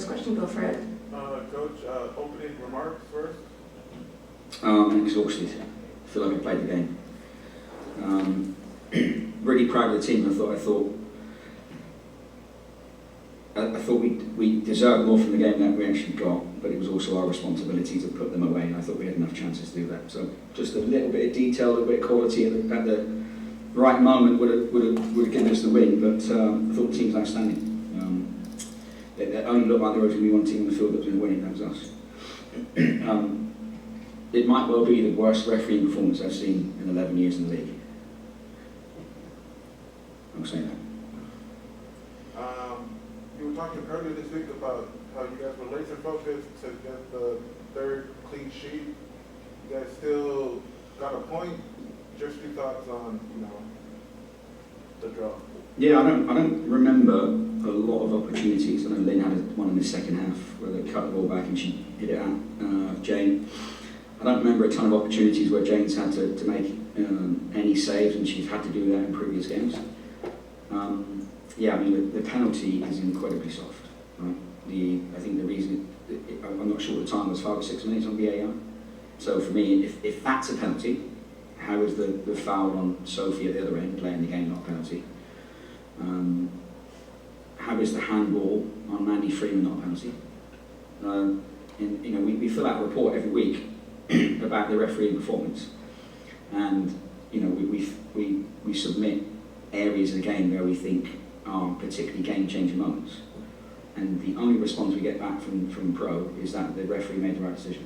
first question. Go for it. Coach, opening remarks first. I'm exhausted. I feel like I played the game. Really proud of the team. I thought we deserved more from the game than we actually got, but it was also our responsibility to put them away, and I thought we had enough chances to do that. So just a little bit of detail, a little bit of quality at the right moment would have given us the win, but I thought the team was outstanding. It only looked like there was going to be one team on the field that was going to win, and that was us. It might well be the worst refereeing performance I've seen in 11 years in the league. I'll say that. You were talking earlier this week about how you guys were laser focused to get the third clean sheet. You guys still got a point. Just your thoughts on, the draw. Yeah, I don't remember a lot of opportunities. I know Lynn had one in the second half where they cut the ball back and she hit it out. Jane, I don't remember a ton of opportunities where Jane's had to make any saves, and she's had to do that in previous games. Yeah, I mean, the penalty is incredibly soft. Right? I think the reason, I'm not sure what the time was, 5 or 6 minutes on VAR. So for me, if that's a penalty, how is the foul on Sophie at the other end playing the game not a penalty? How is the handball on Mandy Freeman not a penalty? We fill out a report every week about the refereeing performance, and we submit areas of the game where we think are particularly game-changing moments, and the only response we get back from Pro is that the referee made the right decision.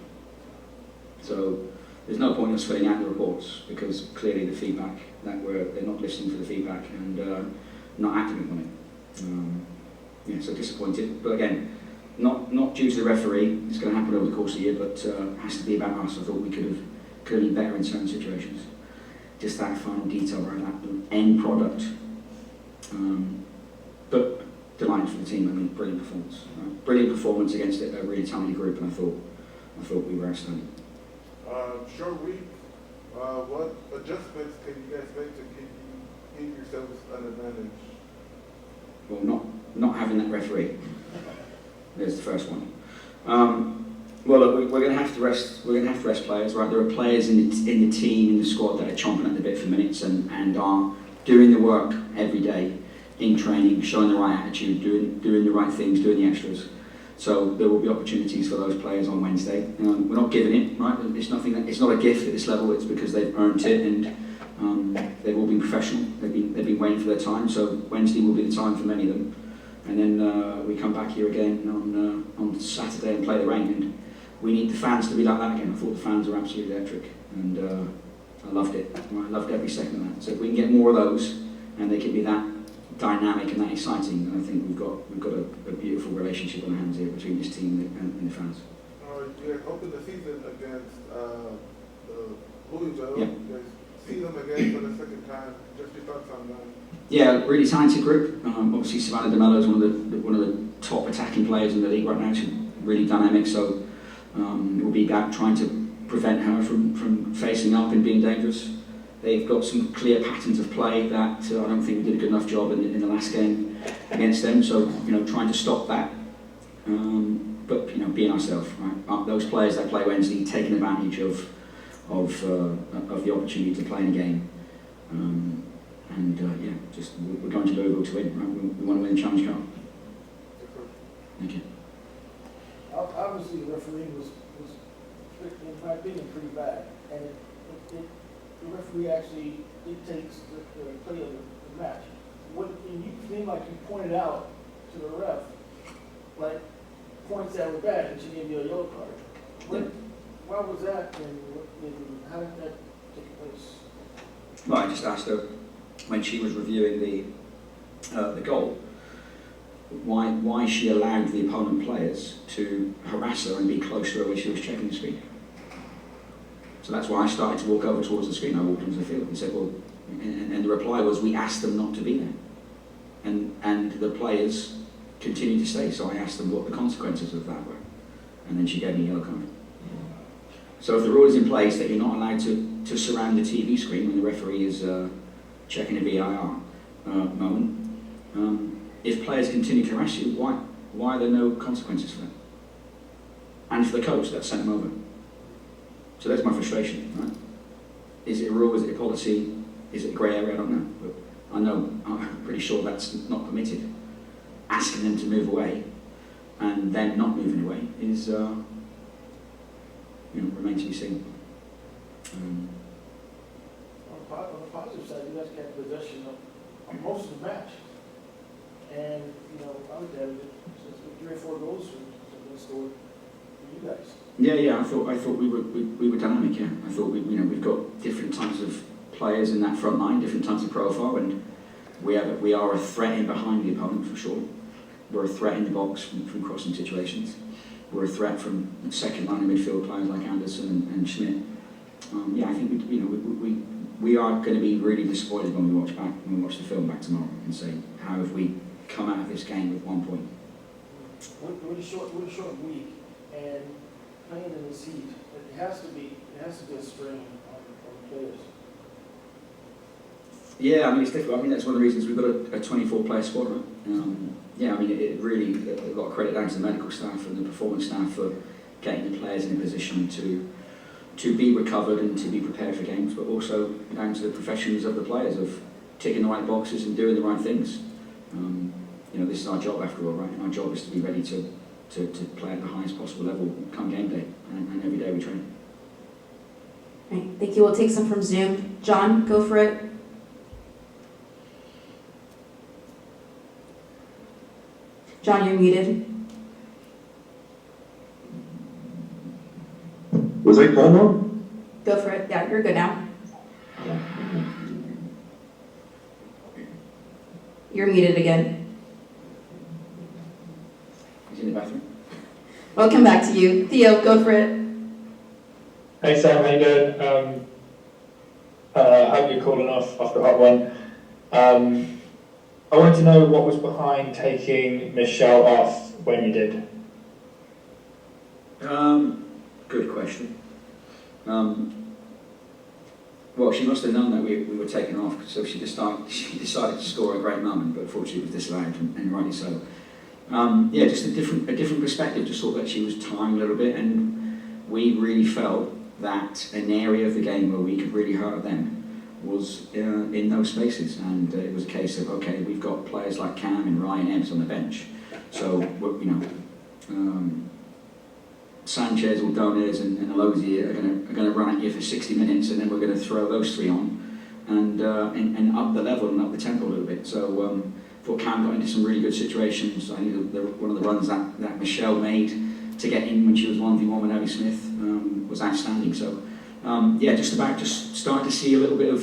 So there's no point in us filling out the reports, because clearly the feedback they're not listening for the feedback and not acting on it. So disappointed, but again, not due to the referee. It's going to happen over the course of the year, but it has to be about us. I thought we could have been better in certain situations. Just that final detail around that end product. But delighted for the team. I mean, brilliant performance. Right? Brilliant performance against a really talented group, and I thought we were outstanding. Short week. What adjustments can you guys make to give yourselves an advantage? Well, not having that referee. There's the first one. Well, look, we're going to have to rest. We're going to have to rest players, right? There are players in the team, in the squad, that are chomping at the bit for minutes and are doing the work every day in training, showing the right attitude, doing the right things, doing the extras. So there will be opportunities for those players on Wednesday. We're not giving it, right? It's not a gift at this level. It's because they've earned it, and they've all been professional. They've been waiting for their time. So Wednesday will be the time for many of them. And then we come back here again on Saturday and play the rain. And we need the fans to be like that again. I thought the fans were absolutely electric, and I loved it. I loved every second of that. So if we can get more of those, and they can be that dynamic and that exciting, then I think we've got a beautiful relationship on our hands here between this team and the fans. You guys opened the season against Louisville. Yeah. You guys see them again for the second time. Just your thoughts on that? Yeah, really talented group. Obviously, Savannah DeMello is one of the top attacking players in the league right now. She's really dynamic, so we'll be back trying to prevent her from facing up and being dangerous. They've got some clear patterns of play that I don't think we did a good enough job in the last game against them. So trying to stop that, but being ourselves, right? Those players that play Wednesday taking advantage of the opportunity to play in a game. We're going to Louisville to win, right? We want to win the Challenge Cup. Thank you. Obviously, the referee was, in my opinion, pretty bad, and the referee actually dictates the play of the match. And you seem like you pointed out to the ref, like points that were bad, and she gave you a yellow card. Why was that, and how did that take place? Well, I just asked her when she was reviewing the goal, why she allowed the opponent players to harass her and be close to her when she was checking the screen. So that's why I started to walk over towards the screen. I walked into the field and said, well, and the reply was, we asked them not to be there. And the players continued to stay, so I asked them what the consequences of that were. And then she gave me a yellow card. So if the rule is in place that you're not allowed to surround the TV screen when the referee is checking a VAR moment, if players continue to harass you, why are there no consequences for that? And for the coach that sent them over. So that's my frustration, right? Is it a rule, is it a policy, is it a grey area, I don't know. But I know, I'm pretty sure that's not permitted. Asking them to move away and them not moving away is, remains to be seen. On the positive side, you guys got possession of most of the match. And, I would have it, since 3 or 4 goals have been scored for you guys. Yeah. I thought we were dynamic. Yeah, I thought we've got different types of players in that front line, different types of profile, and we are a threat in behind the opponent for sure. We're a threat in the box from crossing situations. We're a threat from second line of midfield players like Anderson and Schmidt. I think we are going to be really disappointed when we watch the film back tomorrow and say, how have we come out of this game with 1 point? With a short week and playing in this heat, it has to be a strain on the players. Yeah, it's difficult. That's one of the reasons we've got a 24-player squad, right? It really, a lot of credit down to the medical staff and the performance staff for getting the players in a position to be recovered and to be prepared for games, but also down to the professionals of the players of ticking the right boxes and doing the right things. This is our job after all, right? And our job is to be ready to play at the highest possible level come game day, and every day we train. Right, thank you. We'll take some from Zoom. John, go for it. John, you're muted. Was I called on? Go for it. Yeah, you're good now. You're muted again. He's in the bathroom. We'll come back to you. Theo, go for it. Hey Sam, how you doing? I hope you're calling off the hot one. I wanted to know what was behind taking Michelle off when you did. Good question. Well, she must have known that we were taking her off, so she decided to score a great moment, but unfortunately it was disallowed, and rightly so. Just a different perspective. Just thought that she was tiring a little bit, and we really felt that an area of the game where we could really hurt them was in those spaces, and it was a case of, okay, we've got players like Cam and Ryan Ebbs on the bench, so Sanchez or Donez and Alozie are going to run at you for 60 minutes, and then we're going to throw those 3 on and up the level and up the tempo a little bit. So thought Cam got into some really good situations. I think one of the runs that Michelle made to get in when she was 1v1 with Abby Smith was outstanding. So just starting to see a little bit of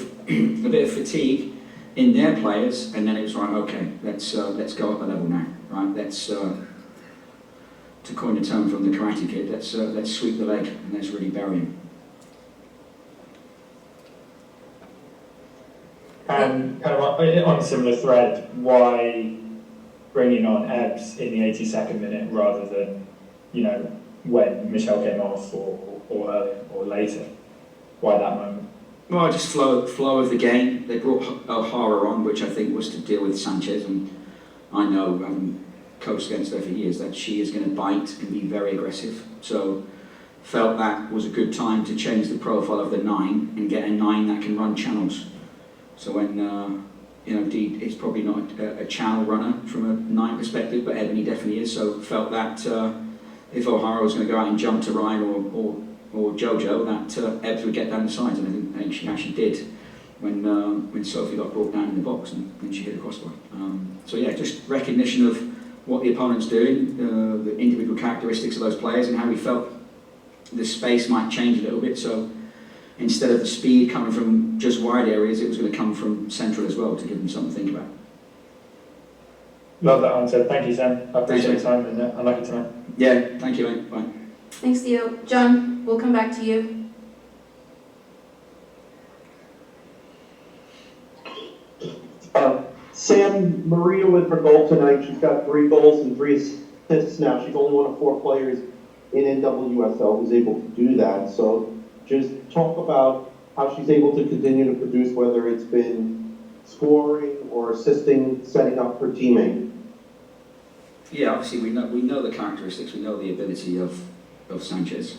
fatigue in their players, and then it was right. Okay, let's go up a level now. Right, let's to coin a term from the Karate Kid, let's sweep the leg and let's really bury him. And kind of on a similar thread, why bringing on Ebbs in the 82nd minute rather than, when Michelle came off or earlier or later? Why that moment? Well, just flow of the game. They brought O'Hara on, which I think was to deal with Sanchez, and I know, having coached against her for years, that she is going to bite and be very aggressive. So felt that was a good time to change the profile of the 9 and get a 9 that can run channels. So when Dee is probably not a channel runner from a 9 perspective, but Ebony definitely is. So felt that if O'Hara was going to go out and jump to Ryan or Jojo, that Ebbs would get down the sides, and I think she actually did when Sophie got brought down in the box and she hit a crossbar. Just recognition of what the opponent's doing, the individual characteristics of those players, and how we felt the space might change a little bit. So instead of the speed coming from just wide areas, it was going to come from central as well to give them something to think about. Love that answer. Thank you, Sam. I appreciate your time, and I like it tonight. Yeah, thank you, mate. Bye. Thanks, Theo. John, we'll come back to you. Sam, Maria with her goal tonight. She's got 3 goals and 3 assists now. She's only one of 4 players in NWSL who's able to do that. So just talk about how she's able to continue to produce, whether it's been scoring or assisting, setting up her teammate. Yeah, obviously we know the characteristics, we know the ability of Sanchez.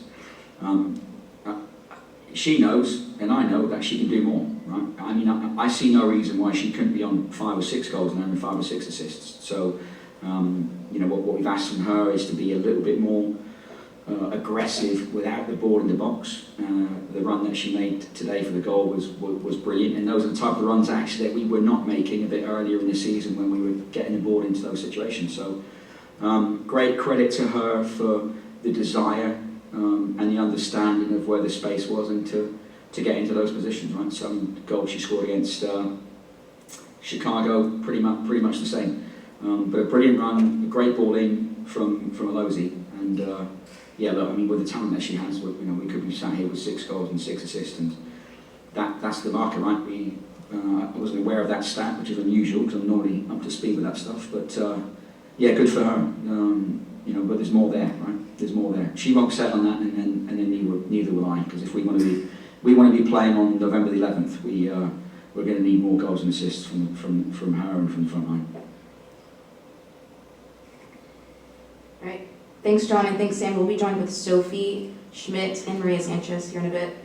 She knows, and I know that she can do more, right? I mean, I see no reason why she couldn't be on 5 or 6 goals and having 5 or 6 assists. So, you know, what we've asked from her is to be a little bit more aggressive without the ball in the box. The run that she made today for the goal was brilliant, and those are the type of runs actually that we were not making a bit earlier in the season when we were getting the ball into those situations. So, great credit to her for the desire and the understanding of where the space was and to get into those positions, right? Some goal she scored against Chicago, pretty much the same. But a brilliant run, a great ball in from Laity, and yeah, look, I mean, with the talent that she has, we could be sat here with 6 goals and 6 assists, and that's the marker, right? I wasn't aware of that stat, which is unusual because I'm normally up to speed with that stuff, but yeah, good for her. But there's more there, right? There's more there. She won't settle on that, and then neither will I, because if we want to be playing on November the 11th, we're going to need more goals and assists from her and from the front line. All right. Thanks, John, and thanks, Sam. We'll be joined with Sophie Schmidt and Maria Sanchez here in a bit.